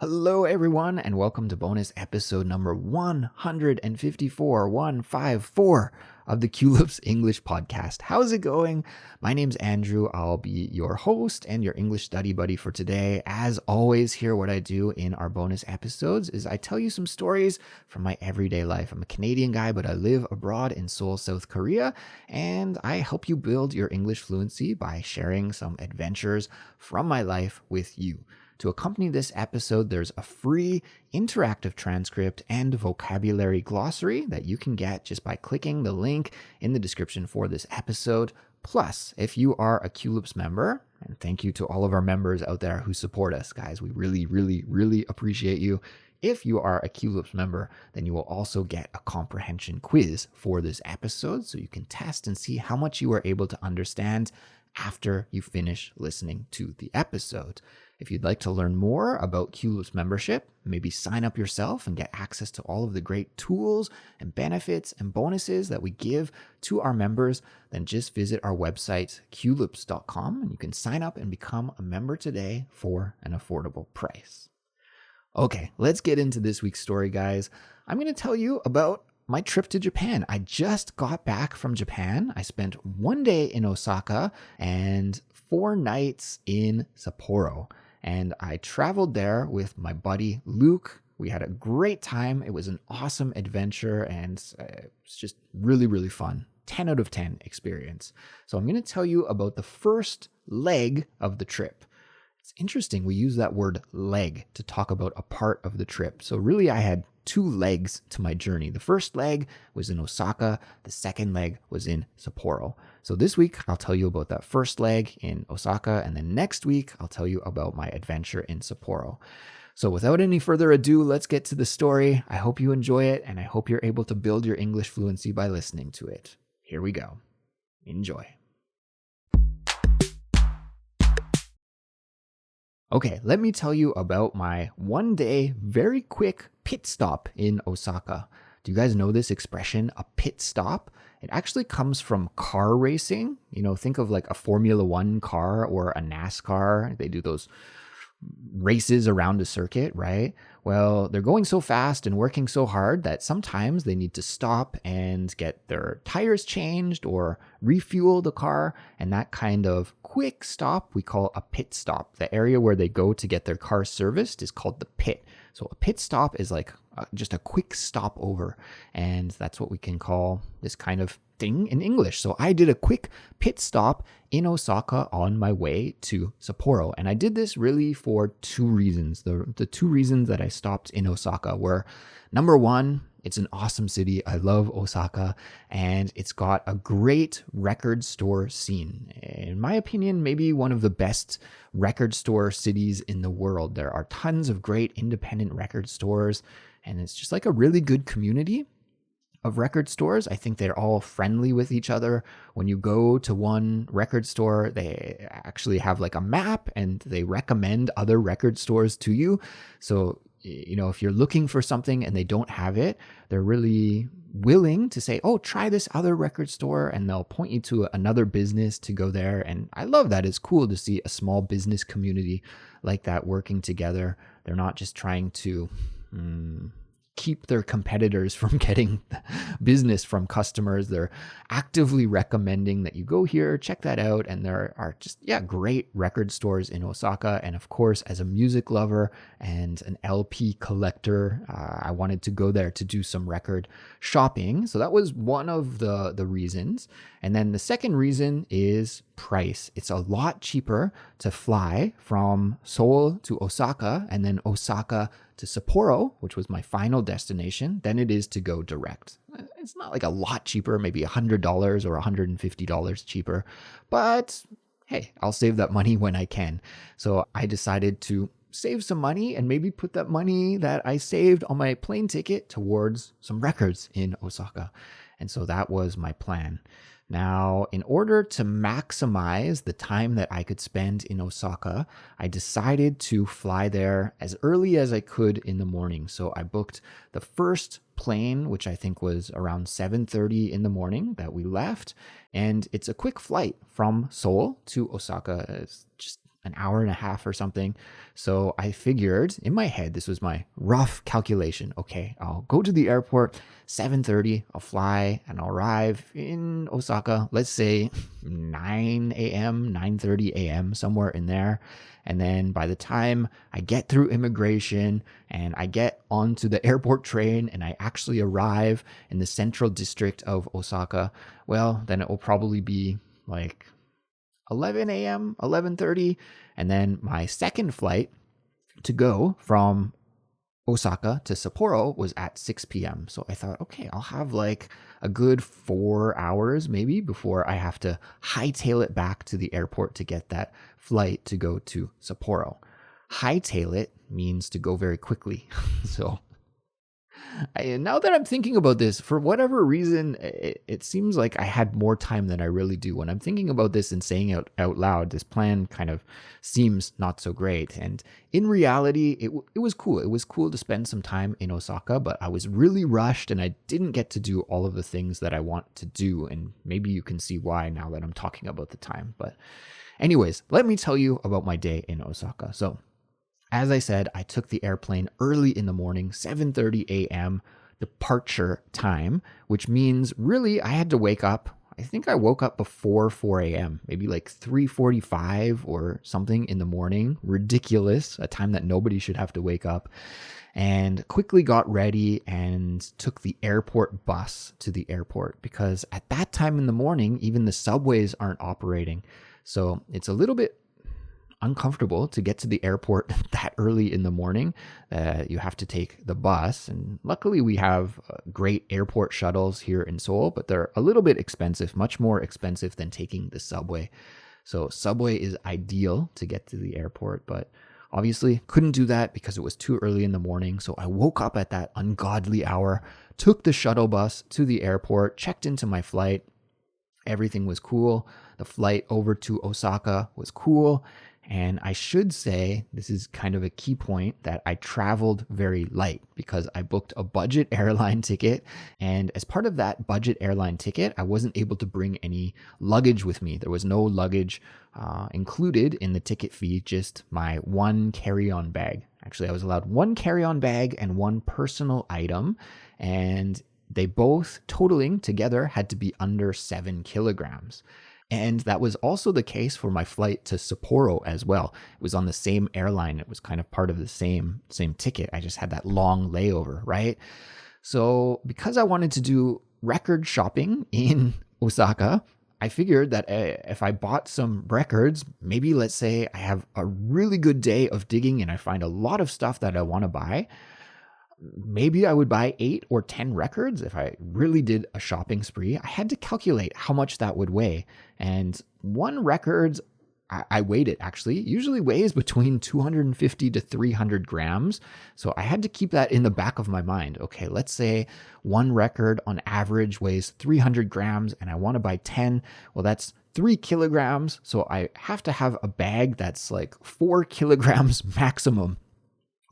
Hello, everyone, and welcome to bonus episode number 154 of the Culips English podcast. How's it going? My name's Andrew. I'll be your host and your English study buddy for today. As always, here, what I do in our bonus episodes is I tell you some stories from my everyday life. I'm a Canadian guy, but I live abroad in Seoul, South Korea, and I help you build your English fluency by sharing some adventures from my life with you. To accompany this episode, there's a free interactive transcript and vocabulary glossary that you can get just by clicking the link in the description for this episode. Plus, if you are a Culips member, and thank you to all of our members out there who support us, guys, we really appreciate you. If you are a Culips member, then you will also get a comprehension quiz for this episode, so you can test and see how much you are able to understand after you finish listening to the episode. If you'd like to learn more about Culips membership, maybe sign up yourself and get access to all of the great tools and benefits and bonuses that we give to our members, then just visit our website, culips.com, and you can sign up and become a member today for an affordable price. Okay, let's get into this week's story, guys. I'm going to tell you about my trip to Japan. I just got back from Japan. I spent one day in Osaka and 4 nights in Sapporo. And I traveled there with my buddy Luke. We had a great time. It was an awesome adventure and it was just really fun. 10 out of 10 experience. So I'm going to tell you about the first leg of the trip. It's interesting. We use that word leg to talk about a part of the trip. So really I had 2 legs to my journey. The first leg was in Osaka. The second leg was in Sapporo. So this week, I'll tell you about that first leg in Osaka. And then next week, I'll tell you about my adventure in Sapporo. So without any further ado, let's get to the story. I hope you enjoy it, and I hope you're able to build your English fluency by listening to it. Here we go. Enjoy. Okay, let me tell you about my one-day, very quick pit stop in Osaka. Do you guys know this expression, a pit stop? It actually comes from car racing. You know, think of like a Formula One car or a NASCAR. They do those races around a circuit, right? Well, they're going so fast and working so hard that sometimes they need to stop and get their tires changed or refuel the car. And that kind of quick stop we call a pit stop. The area where they go to get their car serviced is called the pit. So a pit stop is like just a quick stopover. And that's what we can call this kind of thing in English. So I did a quick pit stop in Osaka on my way to Sapporo. And I did this really for 2 reasons. The 2 reasons that I stopped in Osaka were, number 1, it's an awesome city. I love Osaka, and it's got a great record store scene. In my opinion, maybe one of the best record store cities in the world. There are tons of great independent record stores, and it's just like a really good community of record stores. I think they're all friendly with each other. When you go to one record store, they actually have like a map and they recommend other record stores to you. So, you know, if you're looking for something and they don't have it, they're really willing to say, oh, try this other record store, and they'll point you to another business to go there. And I love that. It's cool to see a small business community like that working together. They're not just trying to keep their competitors from getting business from customers. They're actively recommending that you go here, check that out. And there are just, great record stores in Osaka. And of course, as a music lover and an LP collector, I wanted to go there to do some record shopping. So that was one of the reasons. And then the second reason is price. It's a lot cheaper to fly from Seoul to Osaka and then Osaka to Sapporo, which was my final destination, than it is to go direct. It's not like a lot cheaper, maybe $100 or $150 cheaper, but hey, I'll save that money when I can. So I decided to save some money and maybe put that money that I saved on my plane ticket towards some records in Osaka. And so that was my plan. Now, in order to maximize the time that I could spend in Osaka, I decided to fly there as early as I could in the morning. So I booked the first plane, which I think was around 7:30 in the morning that we left. And it's a quick flight from Seoul to Osaka. It's just an hour and a half or something. So I figured in my head, this was my rough calculation. Okay, I'll go to the airport 7:30, I'll fly and I'll arrive in Osaka, let's say 9 a.m., 9:30 a.m., somewhere in there. And then by the time I get through immigration and I get onto the airport train and I actually arrive in the central district of Osaka, well, then it will probably be like 11 a.m., 11:30. And then my second flight to go from Osaka to Sapporo was at 6 p.m. So I thought, okay, I'll have like a good 4 hours maybe before I have to hightail it back to the airport to get that flight to go to Sapporo. Hightail it means to go very quickly. So now that I'm thinking about this, for whatever reason, it seems like I had more time than I really do. When I'm thinking about this and saying it out loud, this plan kind of seems not so great. And in reality, it was cool. It was cool to spend some time in Osaka, but I was really rushed and I didn't get to do all of the things that I want to do. And maybe you can see why now that I'm talking about the time. But anyways, let me tell you about my day in Osaka. So as I said, I took the airplane early in the morning, 7:30 a.m. departure time, which means really I had to wake up. I think I woke up before 4 a.m., maybe like 3:45 or something in the morning. Ridiculous, a time that nobody should have to wake up. And quickly got ready and took the airport bus to the airport because at that time in the morning, even the subways aren't operating. So it's a little bit uncomfortable to get to the airport that early in the morning. You have to take the bus, and luckily we have great airport shuttles here in Seoul, but they're a little bit expensive, much more expensive than taking the subway. So subway is ideal to get to the airport, but obviously couldn't do that because it was too early in the morning. So I woke up at that ungodly hour, took the shuttle bus to the airport, checked into my flight. Everything was cool. The flight over to Osaka was cool. And I should say, this is kind of a key point, that I traveled very light because I booked a budget airline ticket. And as part of that budget airline ticket, I wasn't able to bring any luggage with me. There was no luggage included in the ticket fee, just my one carry-on bag. Actually, I was allowed one carry-on bag and one personal item. And they both totaling together had to be under 7 kilograms. And that was also the case for my flight to Sapporo as well. It was on the same airline. It was kind of part of the same ticket. I just had that long layover, right? So because I wanted to do record shopping in Osaka, I figured that if I bought some records, maybe let's say I have a really good day of digging and I find a lot of stuff that I want to buy, maybe I would buy 8 or 10 records if I really did a shopping spree. I had to calculate how much that would weigh. And one record, I weighed it actually, usually weighs between 250 to 300 grams. So I had to keep that in the back of my mind. Okay, let's say one record on average weighs 300 grams and I want to buy 10. Well, that's 3 kilograms. So I have to have a bag that's like 4 kilograms maximum,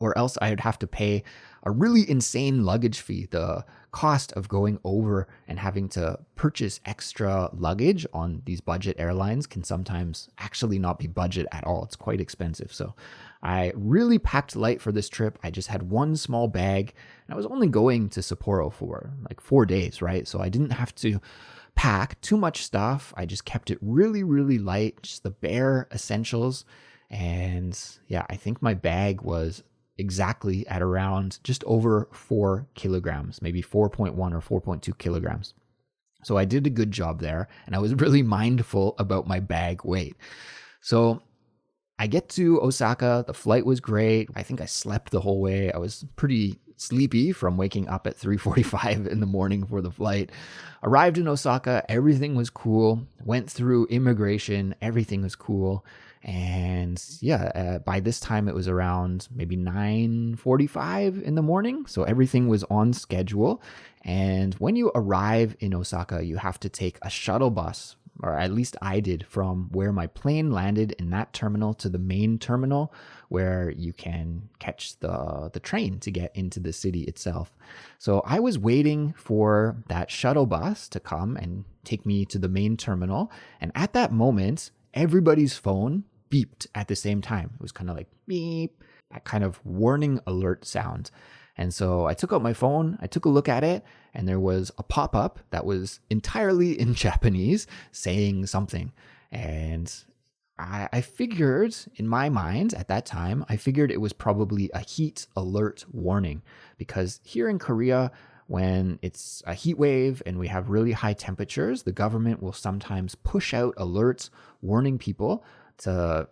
or else I would have to pay a really insane luggage fee. The cost of going over and having to purchase extra luggage on these budget airlines can sometimes actually not be budget at all. It's quite expensive. So I really packed light for this trip. I just had one small bag and I was only going to Sapporo for like 4 days, right? So I didn't have to pack too much stuff. I just kept it really, really light, just the bare essentials. And yeah, I think my bag was exactly at around just over 4 kilograms, maybe 4.1 or 4.2 kilograms. So I did a good job there, and I was really mindful about my bag weight. So I get to Osaka, the flight was great. I think I slept the whole way. I was pretty sleepy from waking up at 3:45 in the morning for the flight. Arrived in Osaka, everything was cool. Went through immigration, everything was cool. And yeah, by this time it was around maybe 9:45 in the morning. So everything was on schedule. And when you arrive in Osaka, you have to take a shuttle bus, or at least I did, from where my plane landed in that terminal to the main terminal where you can catch the train to get into the city itself. So I was waiting for that shuttle bus to come and take me to the main terminal. And at that moment, everybody's phone beeped at the same time. It was kind of like beep, that kind of warning alert sound. And so I took out my phone, I took a look at it, and there was a pop-up that was entirely in Japanese saying something. And I figured in my mind at that time, I figured it was probably a heat alert warning, because here in Korea, when it's a heat wave and we have really high temperatures, the government will sometimes push out alerts warning people to,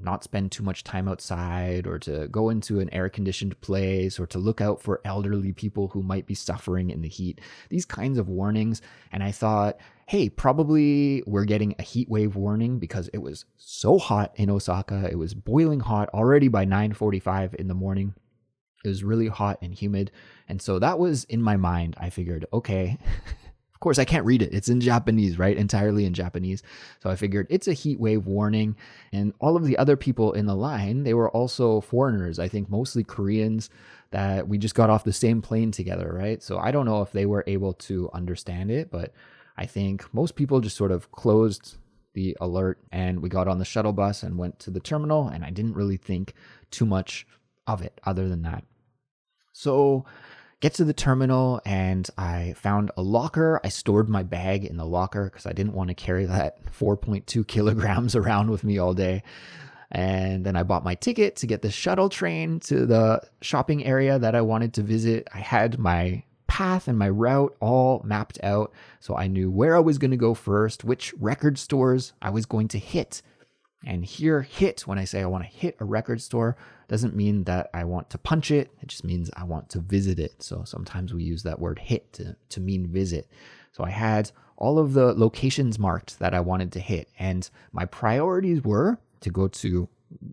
not spend too much time outside, or to go into an air conditioned place, or to look out for elderly people who might be suffering in the heat. These kinds of warnings. And I thought, hey, probably we're getting a heat wave warning because it was so hot in Osaka. It was boiling hot already by 9:45 in the morning. It was really hot and humid. And so that was in my mind. I figured, okay, of course I can't read it. It's in Japanese, right? Entirely in Japanese. So I figured it's a heat wave warning. And all of the other people in the line, they were also foreigners. I think mostly Koreans that we just got off the same plane together, right? So I don't know if they were able to understand it, but I think most people just sort of closed the alert, and we got on the shuttle bus and went to the terminal, and I didn't really think too much of it other than that. So get to the terminal, and I found a locker. I stored my bag in the locker because I didn't want to carry that 4.2 kilograms around with me all day. And then I bought my ticket to get the shuttle train to the shopping area that I wanted to visit. I had my path and my route all mapped out, so I knew where I was going to go first, which record stores I was going to hit. And here, hit, when I say I want to hit a record store, doesn't mean that I want to punch it. It just means I want to visit it. So sometimes we use that word hit to mean visit. So I had all of the locations marked that I wanted to hit. And my priorities were to go to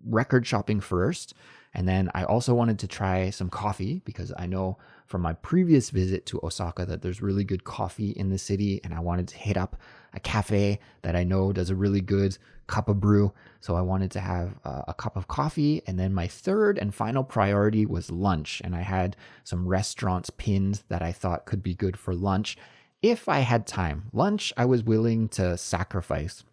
record shopping first. And then I also wanted to try some coffee, because I know from my previous visit to Osaka that there's really good coffee in the city. And I wanted to hit up a cafe that I know does a really good cup of brew. So I wanted to have a cup of coffee. And then my third and final priority was lunch. And I had some restaurants pinned that I thought could be good for lunch if I had time. Lunch, I was willing to sacrifice,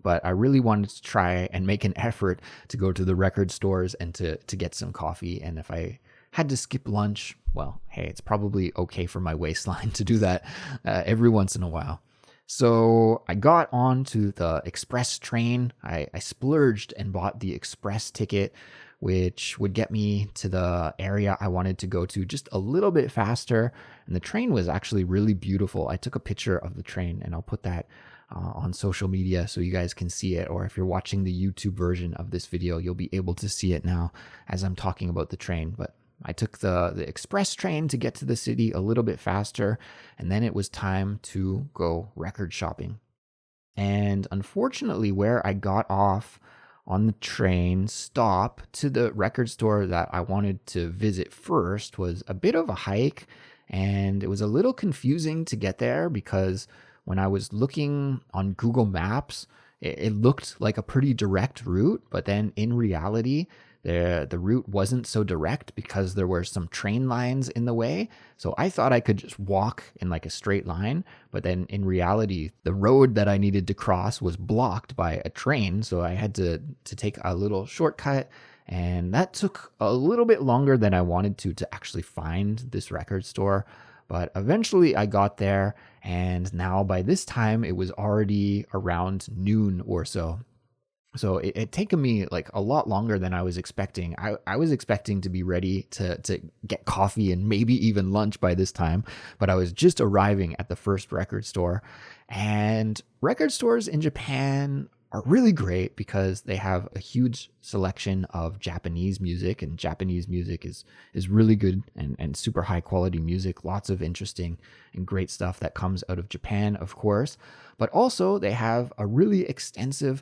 but I really wanted to try and make an effort to go to the record stores and to get some coffee. And if I had to skip lunch, well, hey, it's probably okay for my waistline to do that every once in a while. So I got onto the express train. I splurged and bought the express ticket, which would get me to the area I wanted to go to just a little bit faster. And the train was actually really beautiful. I took a picture of the train, and I'll put that on social media so you guys can see it. Or if you're watching the YouTube version of this video, you'll be able to see it now as I'm talking about the train. But I took the express train to get to the city a little bit faster, and then it was time to go record shopping. And unfortunately, where I got off on the train stop to the record store that I wanted to visit first was a bit of a hike, and it was a little confusing to get there, because when I was looking on Google Maps, it looked like a pretty direct route, but then in reality, the route wasn't so direct because there were some train lines in the way. So I thought I could just walk in like a straight line, but then in reality, the road that I needed to cross was blocked by a train. So I had to take a little shortcut, and that took a little bit longer than I wanted to actually find this record store. But eventually I got there, and now by this time it was already around noon or so. So it had taken me like a lot longer than I was expecting. I was expecting to be ready to get coffee and maybe even lunch by this time, but I was just arriving at the first record store. And record stores in Japan are really great because they have a huge selection of Japanese music, and Japanese music is really good and super high quality music. Lots of interesting and great stuff that comes out of Japan, of course, but also they have a really extensive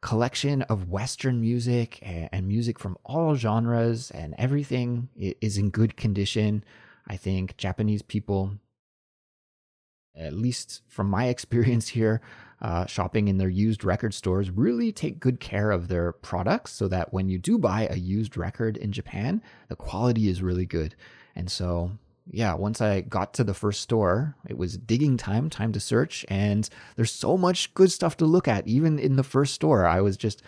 collection of Western music and music from all genres, and everything is in good condition. I think Japanese people, at least from my experience here, shopping in their used record stores, really take good care of their products so that when you do buy a used record in Japan, the quality is really good. And so, yeah, once I got to the first store, it was digging time to search, and there's so much good stuff to look at. Even in the first store, I was just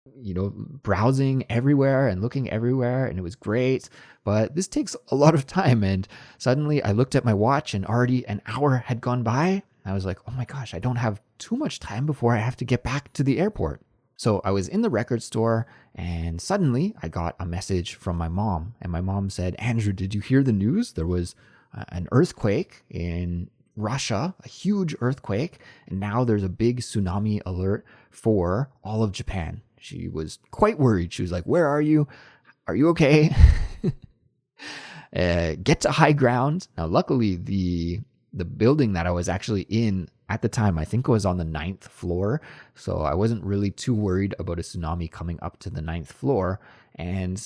browsing everywhere and looking everywhere, and it was great. But this takes a lot of time. And suddenly I looked at my watch and already an hour had gone by. I was like, oh my gosh, I don't have too much time before I have to get back to the airport. So I was in the record store and suddenly I got a message from my mom. And my mom said, Andrew, did you hear the news? There was an earthquake in Russia, a huge earthquake. And now there's a big tsunami alert for all of Japan. She was quite worried. She was like, where are you? Are you okay? Get to high ground. Now, luckily, the building that I was actually in at the time, I think it was on the 9th floor. So I wasn't really too worried about a tsunami coming up to the 9th floor. And,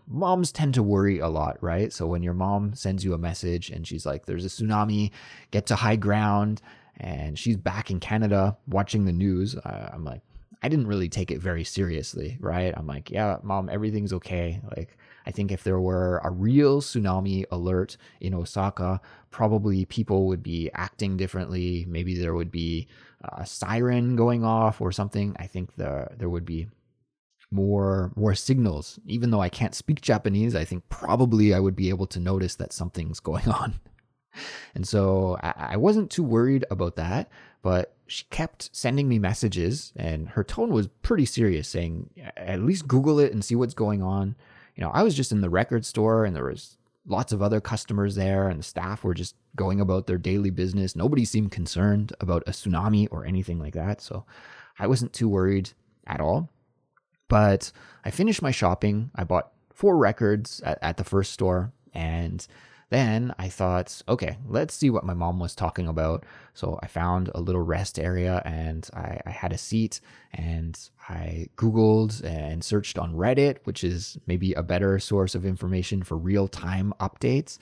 moms tend to worry a lot, right? So when your mom sends you a message and she's like, there's a tsunami, get to high ground, and she's back in Canada watching the news, I'm like, I didn't really take it very seriously, right? I'm like, yeah, mom, everything's okay. Like, I think if there were a real tsunami alert in Osaka, probably people would be acting differently. Maybe there would be a siren going off or something. I think there would be more signals. Even though I can't speak Japanese, I think probably I would be able to notice that something's going on. And so I wasn't too worried about that, but she kept sending me messages and her tone was pretty serious, saying, at least Google it and see what's going on. I was just in the record store and there was lots of other customers there and the staff were just going about their daily business. Nobody seemed concerned about a tsunami or anything like that. So I wasn't too worried at all. But I finished my shopping. I bought 4 records at the first store, and then I thought, okay, let's see what my mom was talking about. So I found a little rest area and I had a seat and I Googled and searched on Reddit, which is maybe a better source of information for real-time updates.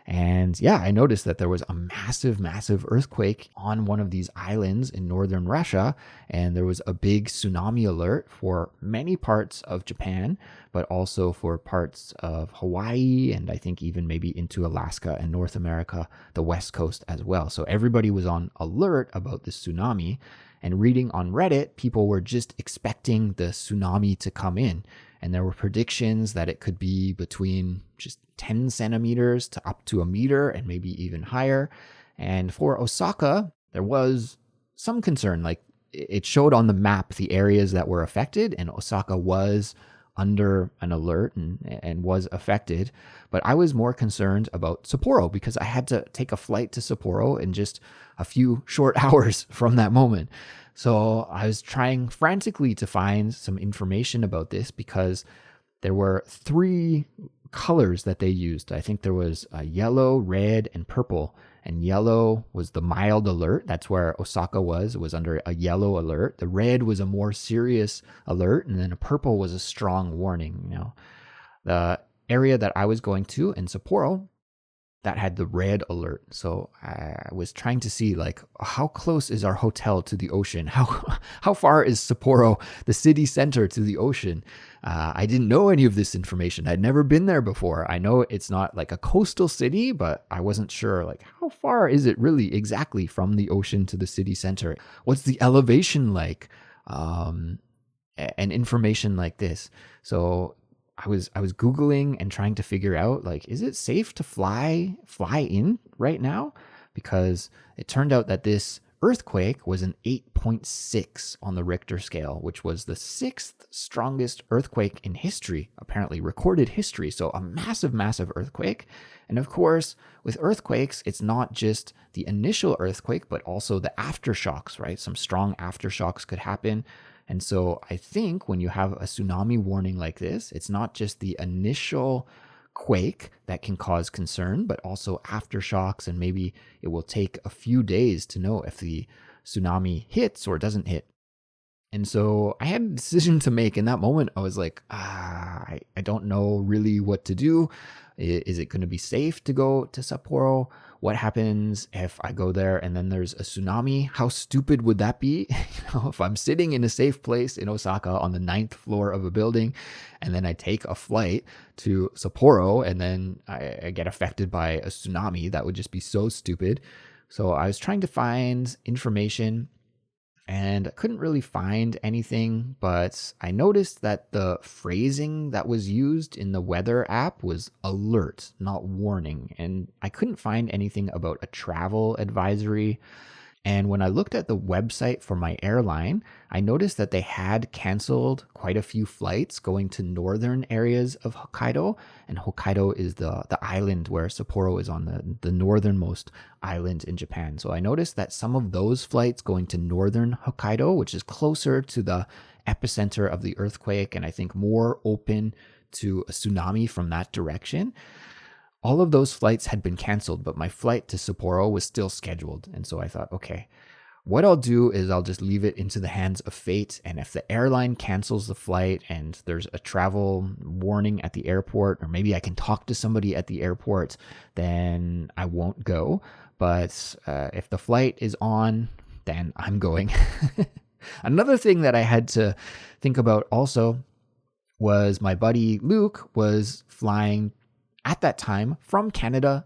And yeah, I noticed that there was a massive earthquake on one of these islands in northern Russia. And there was a big tsunami alert for many parts of Japan, but also for parts of Hawaii and I think even maybe into Alaska and North America, the West Coast as well. So everybody was on alert about this tsunami. And reading on Reddit, people were just expecting the tsunami to come in. And there were predictions that it could be between just 10 centimeters to up to a meter and maybe even higher. And for Osaka, there was some concern. Like it showed on the map the areas that were affected, and Osaka was under an alert and was affected. But I was more concerned about Sapporo because I had to take a flight to Sapporo in just a few short hours from that moment. So I was trying frantically to find some information about this because there were 3 colors that they used. I think there was yellow, red, and purple. And yellow was the mild alert. That's where Osaka was. It was under a yellow alert. The red was a more serious alert. And then a purple was a strong warning. The area that I was going to in Sapporo, that had the red alert. So I was trying to see like how close is our hotel to the ocean? How far is Sapporo, the city center, to the ocean? I didn't know any of this information. I'd never been there before. I know it's not like a coastal city, but I wasn't sure like how far is it really exactly from the ocean to the city center? What's the elevation like? And information like this. So I was Googling and trying to figure out like, is it safe to fly in right now? Because it turned out that this earthquake was an 8.6 on the Richter scale, which was the 6th strongest earthquake in history, apparently recorded history. So a massive earthquake. And of course, with earthquakes, it's not just the initial earthquake, but also the aftershocks, right? Some strong aftershocks could happen. And so I think when you have a tsunami warning like this, it's not just the initial quake that can cause concern, but also aftershocks, and maybe it will take a few days to know if the tsunami hits or doesn't hit. And so I had a decision to make. In that moment, I was like, I don't know really what to do. Is it going to be safe to go to Sapporo? What happens if I go there and then there's a tsunami? How stupid would that be? If I'm sitting in a safe place in Osaka on the 9th floor of a building, and then I take a flight to Sapporo and then I get affected by a tsunami, that would just be so stupid. So I was trying to find information and I couldn't really find anything, but I noticed that the phrasing that was used in the weather app was alert, not warning, and I couldn't find anything about a travel advisory. And when I looked at the website for my airline, I noticed that they had canceled quite a few flights going to northern areas of Hokkaido. And Hokkaido is the island where Sapporo is on the northernmost island in Japan. So I noticed that some of those flights going to northern Hokkaido, which is closer to the epicenter of the earthquake, and I think more open to a tsunami from that direction, all of those flights had been canceled, but my flight to Sapporo was still scheduled. And so I thought, okay, what I'll do is I'll just leave it into the hands of fate. And if the airline cancels the flight and there's a travel warning at the airport, or maybe I can talk to somebody at the airport, then I won't go. But if the flight is on, then I'm going. Another thing that I had to think about also was my buddy Luke was flying at that time from Canada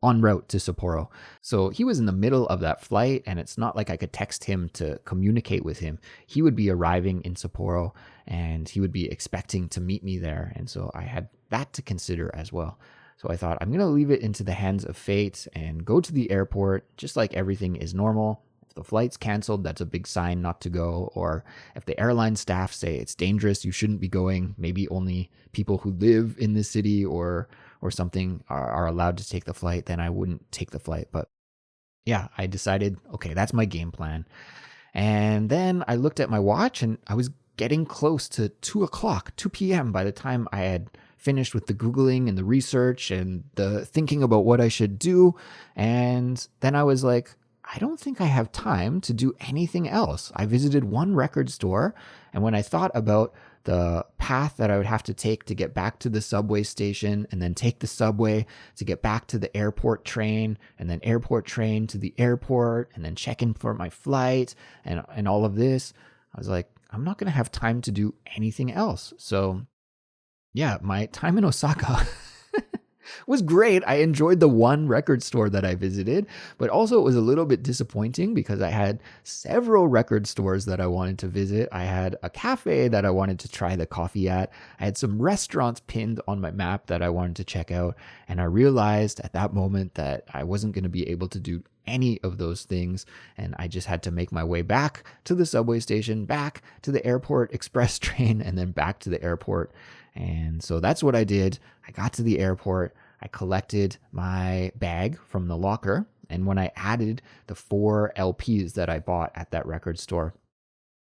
en route to Sapporo. So he was in the middle of that flight, and it's not like I could text him to communicate with him. He would be arriving in Sapporo, and he would be expecting to meet me there. And so I had that to consider as well. So I thought, I'm going to leave it into the hands of fate and go to the airport just like everything is normal. If the flight's canceled, that's a big sign not to go. Or if the airline staff say it's dangerous, you shouldn't be going, maybe only people who live in the city or something are allowed to take the flight, then I wouldn't take the flight. But yeah, I decided, okay, that's my game plan. And then I looked at my watch and I was getting close to 2 p.m. by the time I had finished with the Googling and the research and the thinking about what I should do. And then I was like, I don't think I have time to do anything else. I visited one record store, and when I thought about the path that I would have to take to get back to the subway station, and then take the subway to get back to the airport train, and then airport train to the airport, and then check in for my flight, and all of this, I was like, I'm not going to have time to do anything else. So yeah, my time in Osaka was great. I enjoyed the one record store that I visited, but also it was a little bit disappointing because I had several record stores that I wanted to visit. I had a cafe that I wanted to try the coffee at. I had some restaurants pinned on my map that I wanted to check out. And I realized at that moment that I wasn't going to be able to do any of those things. And I just had to make my way back to the subway station, back to the airport express train, and then back to the airport. And so that's what I did. I got to the airport. I collected my bag from the locker. And when I added the 4 LPs that I bought at that record store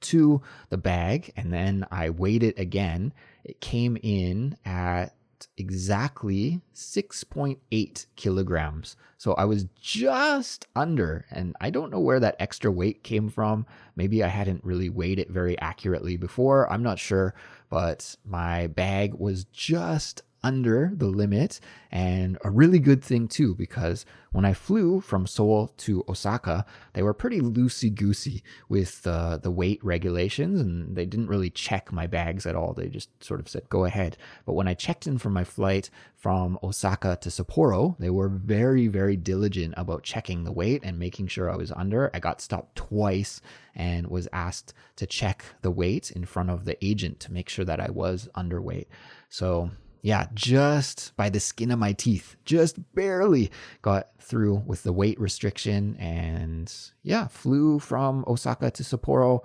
to the bag, and then I weighed it again, it came in at exactly 6.8 kilograms. So I was just under, and I don't know where that extra weight came from. Maybe I hadn't really weighed it very accurately before. I'm not sure, but my bag was just under the limit, and a really good thing too, because when I flew from Seoul to Osaka, they were pretty loosey-goosey with the weight regulations, and they didn't really check my bags at all. They just sort of said, go ahead. But when I checked in for my flight from Osaka to Sapporo, they were very, very diligent about checking the weight and making sure I was under. I got stopped twice and was asked to check the weight in front of the agent to make sure that I was underweight. So yeah, just by the skin of my teeth, just barely got through with the weight restriction, and yeah, flew from Osaka to Sapporo.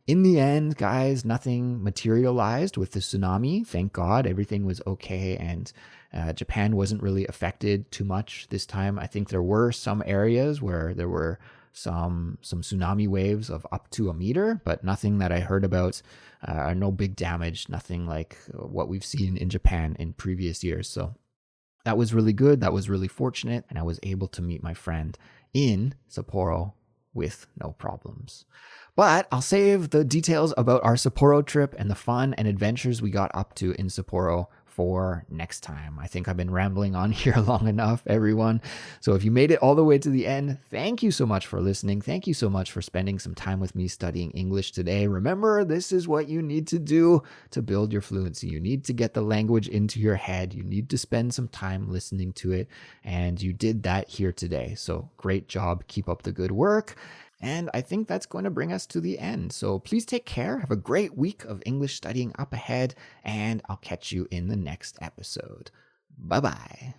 In the end, guys, nothing materialized with the tsunami. Thank God, everything was okay, and Japan wasn't really affected too much this time. I think there were some areas where there were some tsunami waves of up to a meter, but nothing that I heard about. No big damage, nothing like what we've seen in Japan in previous years. So that was really good. That was really fortunate. And I was able to meet my friend in Sapporo with no problems. But I'll save the details about our Sapporo trip and the fun and adventures we got up to in Sapporo for next time. I think I've been rambling on here long enough, everyone. So if you made it all the way to the end, thank you so much for listening. Thank you so much for spending some time with me studying English today. Remember, this is what you need to do to build your fluency. You need to get the language into your head. You need to spend some time listening to it. And you did that here today. So great job. Keep up the good work. And I think that's going to bring us to the end. So please take care. Have a great week of English studying up ahead, and I'll catch you in the next episode. Bye bye.